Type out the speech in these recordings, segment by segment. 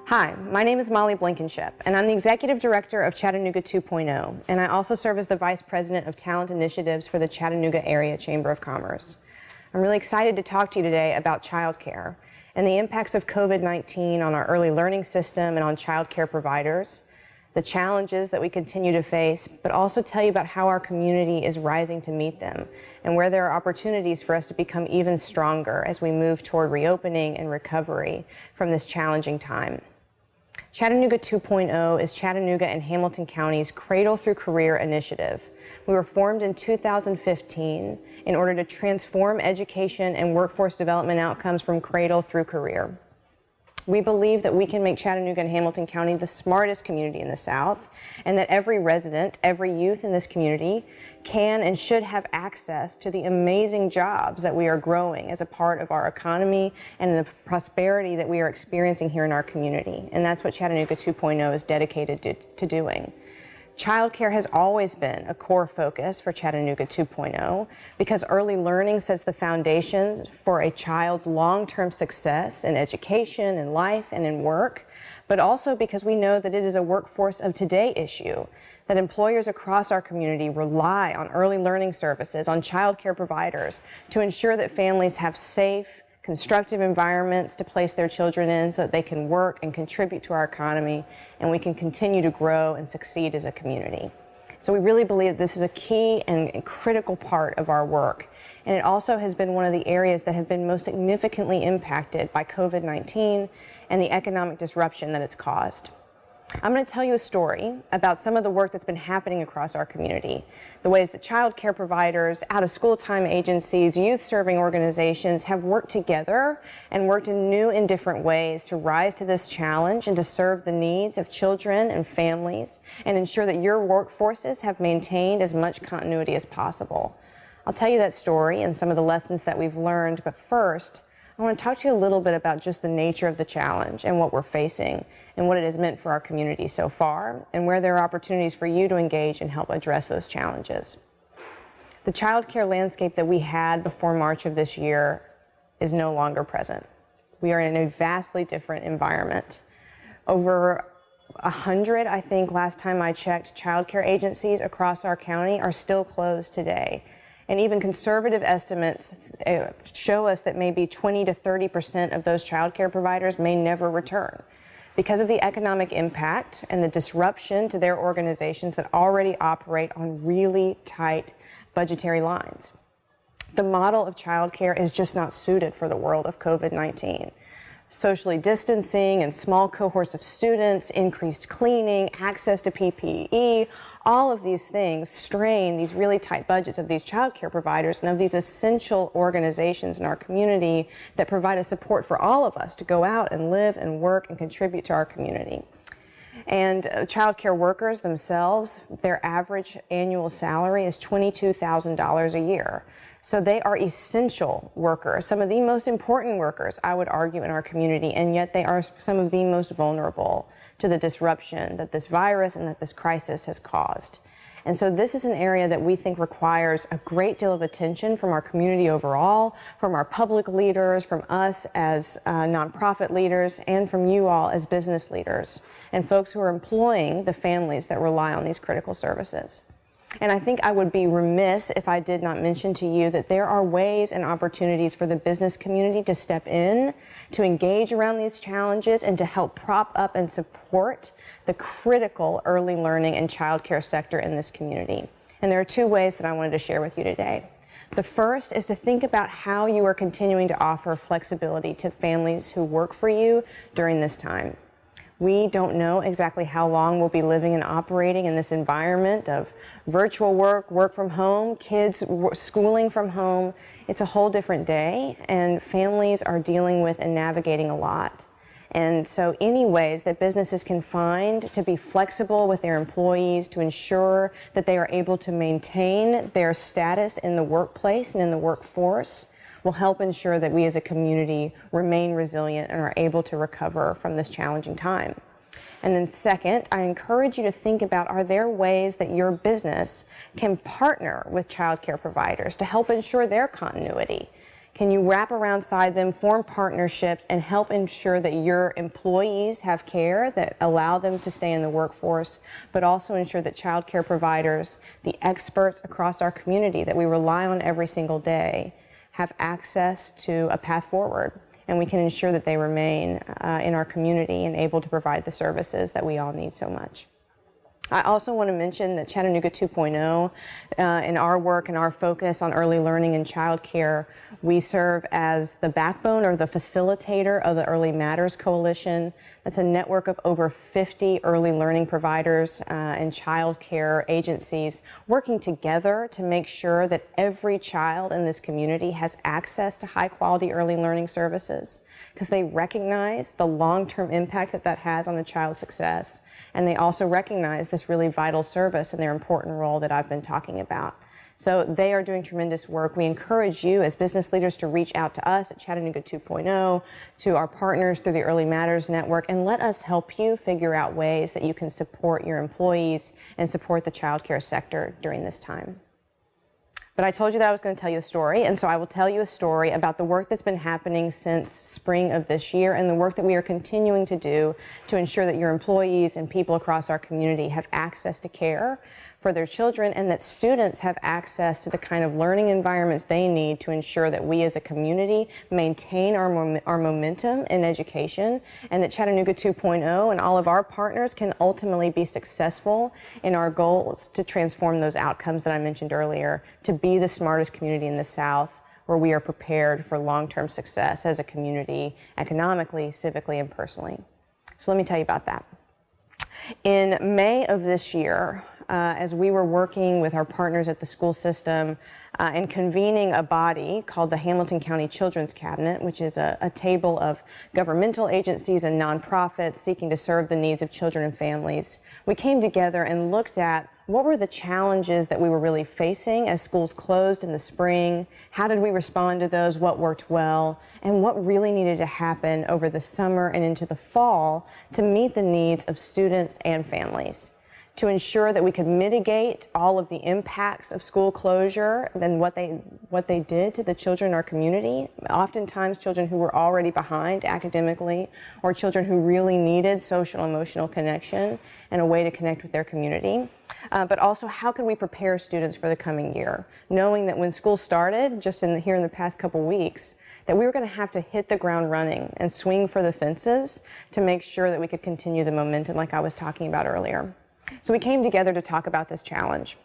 Hi, my name is Molly Blankenship, and I'm the Executive Director of Chattanooga 2.0, and I also serve as the Vice President of Talent Initiatives for the Chattanooga Area Chamber of Commerce. I'm really excited to talk to you today about childcare and the impacts of COVID-19 on our early learning system and on childcare providers, the challenges that we continue to face, but also tell you about how our community is rising to meet them and where there are opportunities for us to become even stronger as we move toward reopening and recovery from this challenging time. Chattanooga 2.0 is Chattanooga and Hamilton County's Cradle Through Career initiative. We were formed in 2015 in order to transform education and workforce development outcomes from cradle through career. We believe that we can make Chattanooga and Hamilton County the smartest community in the South, and that every resident, every youth in this community can and should have access to the amazing jobs that we are growing as a part of our economy and the prosperity that we are experiencing here in our community. And that's what Chattanooga 2.0 is dedicated to doing. Childcare has always been a core focus for Chattanooga 2.0 because early learning sets the foundations for a child's long-term success in education, in life, and in work, but also because we know that it is a workforce of today issue, that employers across our community rely on early learning services, on childcare providers to ensure that families have safe, constructive environments to place their children in so that they can work and contribute to our economy and we can continue to grow and succeed as a community. So we really believe this is a key and critical part of our work. And it also has been one of the areas that have been most significantly impacted by COVID-19 and the economic disruption that it's caused. I'm going to tell you a story about some of the work that's been happening across our community, the ways that child care providers, out-of-school time agencies, youth-serving organizations have worked together and worked in new and different ways to rise to this challenge and to serve the needs of children and families and ensure that your workforces have maintained as much continuity as possible. I'll tell you that story and some of the lessons that we've learned, but first, I want to talk to you a little bit about just the nature of the challenge and what we're facing and what it has meant for our community so far and where there are opportunities for you to engage and help address those challenges. The child care landscape that we had before March of this year is no longer present. We are in a vastly different environment. Over 100, I think, last time I checked, child care agencies across our county are still closed today. And even conservative estimates show us that maybe 20 to 30% of those child care providers may never return because of the economic impact and the disruption to their organizations that already operate on really tight budgetary lines. The model of child care is just not suited for the world of COVID-19. Socially distancing and small cohorts of students, increased cleaning, access to PPE, all of these things strain these really tight budgets of these child care providers and of these essential organizations in our community that provide a support for all of us to go out and live and work and contribute to our community. And child care workers themselves, their average annual salary is $22,000 a year. So they are essential workers, some of the most important workers, I would argue, in our community, and yet they are some of the most vulnerable to the disruption that this virus and that this crisis has caused. And so this is an area that we think requires a great deal of attention from our community overall, from our public leaders, from us as nonprofit leaders, and from you all as business leaders and folks who are employing the families that rely on these critical services. And I think I would be remiss if I did not mention to you that there are ways and opportunities for the business community to step in, to engage around these challenges, and to help prop up and support the critical early learning and childcare sector in this community. And there are two ways that I wanted to share with you today. The first is to think about how you are continuing to offer flexibility to families who work for you during this time. We don't know exactly how long we'll be living and operating in this environment of virtual work, work from home, kids schooling from home. It's a whole different day, and families are dealing with and navigating a lot. And so any ways that businesses can find to be flexible with their employees to ensure that they are able to maintain their status in the workplace and in the workforce will help ensure that we as a community remain resilient and are able to recover from this challenging time. And then second, I encourage you to think about, are there ways that your business can partner with child care providers to help ensure their continuity? Can you wrap alongside them, form partnerships, and help ensure that your employees have care that allow them to stay in the workforce, but also ensure that child care providers, the experts across our community that we rely on every single day, have access to a path forward, and we can ensure that they remain in our community and able to provide the services that we all need so much. I also want to mention that Chattanooga 2.0, in our work and our focus on early learning and child care, we serve as the backbone or the facilitator of the Early Matters Coalition. That's a network of over 50 early learning providers and child care agencies working together to make sure that every child in this community has access to high quality early learning services, because they recognize the long-term impact that that has on a child's success. And they also recognize this really vital service and their important role that I've been talking about. So they are doing tremendous work. We encourage you as business leaders to reach out to us at Chattanooga 2.0, to our partners through the Early Matters Network, and let us help you figure out ways that you can support your employees and support the child care sector during this time. But I told you that I was going to tell you a story, and so I will tell you a story about the work that's been happening since spring of this year and the work that we are continuing to do to ensure that your employees and people across our community have access to care for their children, and that students have access to the kind of learning environments they need to ensure that we as a community maintain our momentum in education, and that Chattanooga 2.0 and all of our partners can ultimately be successful in our goals to transform those outcomes that I mentioned earlier, to be the smartest community in the South, where we are prepared for long-term success as a community, economically, civically, and personally. So let me tell you about that. In May of this year, as we were working with our partners at the school system and convening a body called the Hamilton County Children's Cabinet, which is a table of governmental agencies and nonprofits seeking to serve the needs of children and families, we came together and looked at what were the challenges that we were really facing as schools closed in the spring, how did we respond to those, what worked well, and what really needed to happen over the summer and into the fall to meet the needs of students and families, to ensure that we could mitigate all of the impacts of school closure and what they did to the children in our community, oftentimes children who were already behind academically, or children who really needed social and emotional connection and a way to connect with their community. But also, how can we prepare students for the coming year, knowing that when school started, just here in the past couple weeks, that we were going to have to hit the ground running and swing for the fences to make sure that we could continue the momentum like I was talking about earlier. So we came together to talk about this challenge.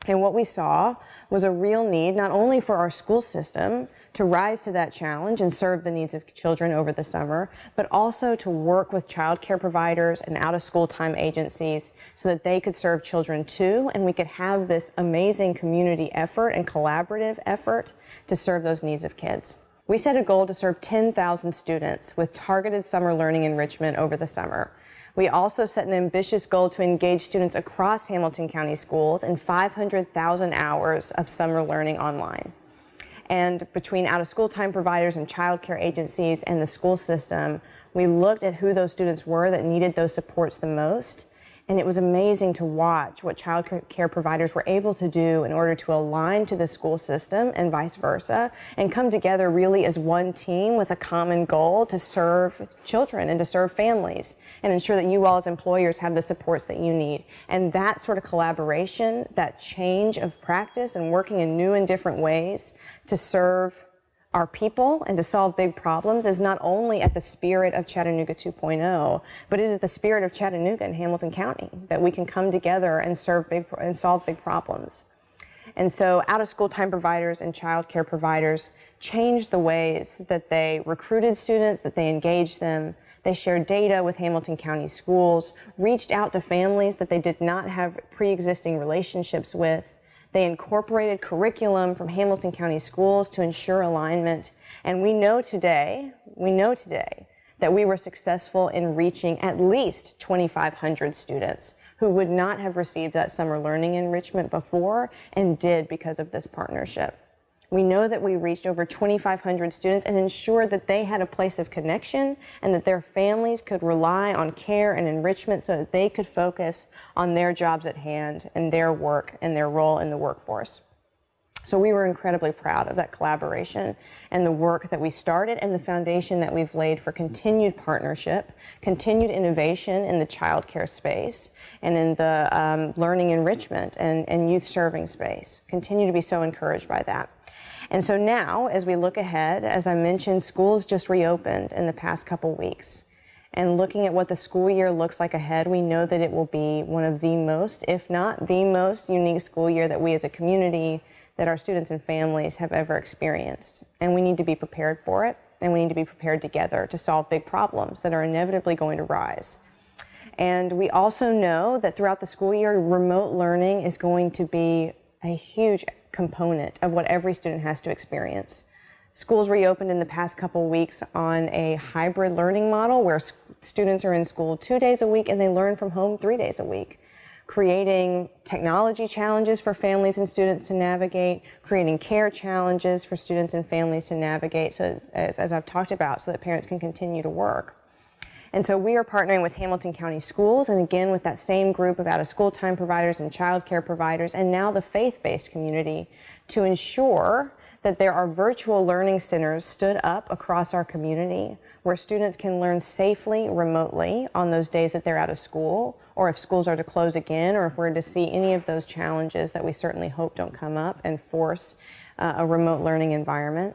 And what we saw was a real need, not only for our school system to rise to that challenge and serve the needs of children over the summer, but also to work with child care providers and out-of-school time agencies so that they could serve children too, and we could have this amazing community effort and collaborative effort to serve those needs of kids. We set a goal to serve 10,000 students with targeted summer learning enrichment over the summer. We also set an ambitious goal to engage students across Hamilton County schools in 500,000 hours of summer learning online. And between out-of-school time providers and child care agencies and the school system, we looked at who those students were that needed those supports the most. And it was amazing to watch what child care providers were able to do in order to align to the school system and vice versa, and come together really as one team with a common goal to serve children and to serve families and ensure that you all as employers have the supports that you need. And that sort of collaboration, that change of practice and working in new and different ways to serve our people and to solve big problems is not only at the spirit of Chattanooga 2.0, but it is the spirit of Chattanooga and Hamilton County, that we can come together and solve big problems. And so out-of-school time providers and child care providers changed the ways that they recruited students, that they engaged them. They shared data with Hamilton County schools, reached out to families that they did not have pre-existing relationships with. They incorporated curriculum from Hamilton County schools to ensure alignment. And we know today that we were successful in reaching at least 2,500 students who would not have received that summer learning enrichment before and did because of this partnership. We know that we reached over 2,500 students and ensured that they had a place of connection and that their families could rely on care and enrichment so that they could focus on their jobs at hand and their work and their role in the workforce. So we were incredibly proud of that collaboration and the work that we started and the foundation that we've laid for continued partnership, continued innovation in the childcare space and in the learning enrichment and youth serving space. Continue to be so encouraged by that. And so now, as we look ahead, as I mentioned, schools just reopened in the past couple weeks. And looking at what the school year looks like ahead, we know that it will be one of the most, if not the most, unique school year that we as a community, that our students and families have ever experienced. And we need to be prepared for it, and we need to be prepared together to solve big problems that are inevitably going to rise. And we also know that throughout the school year, remote learning is going to be a huge component of what every student has to experience. Schools reopened in the past couple weeks on a hybrid learning model where students are in school 2 days a week and they learn from home 3 days a week, creating technology challenges for families and students to navigate, creating care challenges for students and families to navigate, so as I've talked about, so that parents can continue to work. And so we are partnering with Hamilton County Schools, and again with that same group of out-of-school time providers and child care providers, and now the faith-based community, to ensure that there are virtual learning centers stood up across our community where students can learn safely remotely on those days that they're out of school, or if schools are to close again, or if we're to see any of those challenges that we certainly hope don't come up and force a remote learning environment.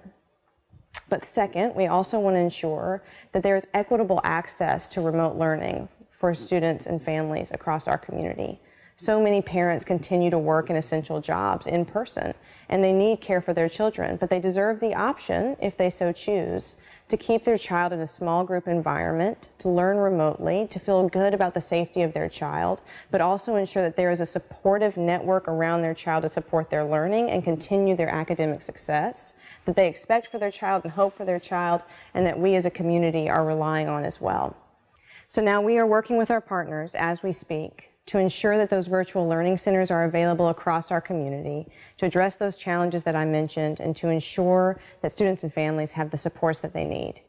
But second, we also want to ensure that there is equitable access to remote learning for students and families across our community. So many parents continue to work in essential jobs in person, and they need care for their children, but they deserve the option, if they so choose, to keep their child in a small group environment, to learn remotely, to feel good about the safety of their child, but also ensure that there is a supportive network around their child to support their learning and continue their academic success that they expect for their child and hope for their child, and that we as a community are relying on as well. So now we are working with our partners as we speak to ensure that those virtual learning centers are available across our community, to address those challenges that I mentioned, and to ensure that students and families have the supports that they need.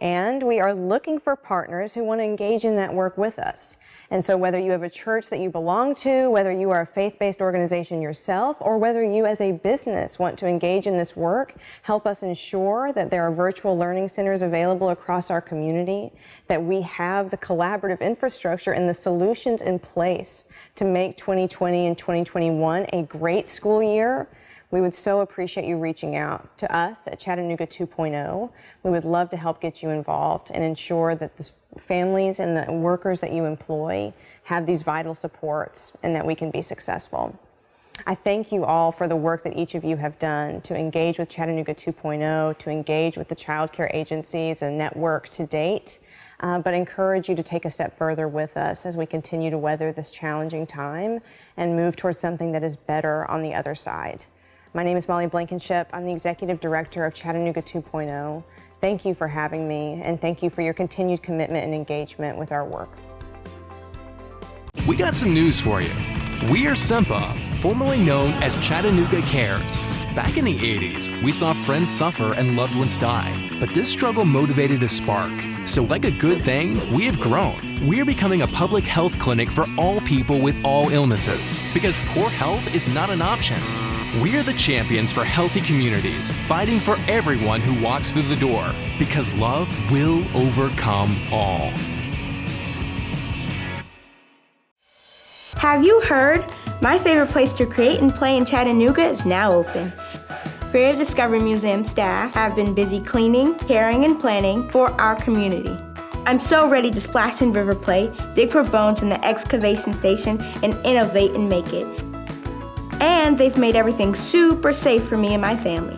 And we are looking for partners who want to engage in that work with us. And so whether you have a church that you belong to, whether you are a faith-based organization yourself, or whether you as a business want to engage in this work, help us ensure that there are virtual learning centers available across our community, that we have the collaborative infrastructure and the solutions in place to make 2020 and 2021 a great school year. We would so appreciate you reaching out to us at Chattanooga 2.0. We would love to help get you involved and ensure that the families and the workers that you employ have these vital supports and that we can be successful. I thank you all for the work that each of you have done to engage with Chattanooga 2.0, to engage with the child care agencies and network to date, but encourage you to take a step further with us as we continue to weather this challenging time and move towards something that is better on the other side. My name is Molly Blankenship. I'm the Executive Director of Chattanooga 2.0. Thank you for having me, and thank you for your continued commitment and engagement with our work. We got some news for you. We are SEMPA, formerly known as Chattanooga Cares. Back in the 80s, we saw friends suffer and loved ones die, but this struggle motivated a spark. So like a good thing, we have grown. We are becoming a public health clinic for all people with all illnesses, because poor health is not an option. We are the champions for healthy communities, fighting for everyone who walks through the door, because love will overcome all. Have you heard? My favorite place to create and play in Chattanooga is now open. Creative Discovery Museum staff have been busy cleaning, caring, and planning for our community. I'm so ready to splash in river play, dig for bones in the excavation station, and innovate and make it. And they've made everything super safe for me and my family.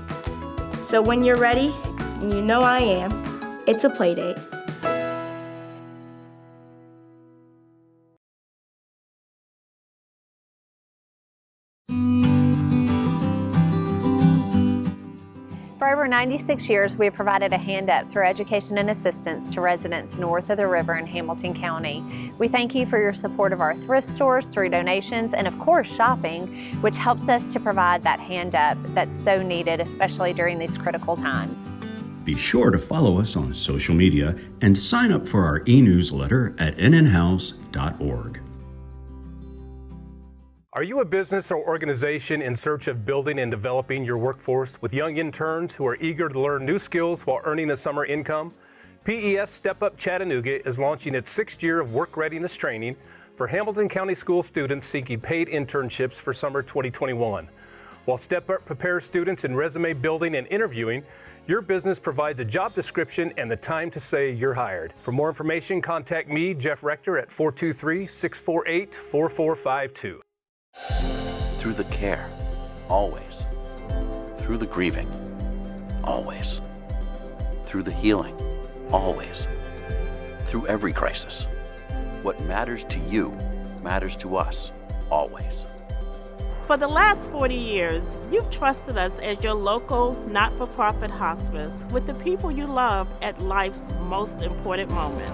So when you're ready, and you know I am, it's a play date. For over 96 years, we have provided a hand up through education and assistance to residents north of the river in Hamilton County. We thank you for your support of our thrift stores through donations and, of course, shopping, which helps us to provide that hand up that's so needed, especially during these critical times. Be sure to follow us on social media and sign up for our e-newsletter at nnhouse.org. Are you a business or organization in search of building and developing your workforce with young interns who are eager to learn new skills while earning a summer income? PEF Step Up Chattanooga is launching its 6th year of work readiness training for Hamilton County School students seeking paid internships for summer 2021. While Step Up prepares students in resume building and interviewing, your business provides a job description and the time to say you're hired. For more information, contact me, Jeff Rector, at 423-648-4452. Through the care, always. Through the grieving, always. Through the healing, always. Through every crisis. What matters to you matters to us, always. For the last 40 years, you've trusted us as your local, not-for-profit hospice with the people you love at life's most important moments.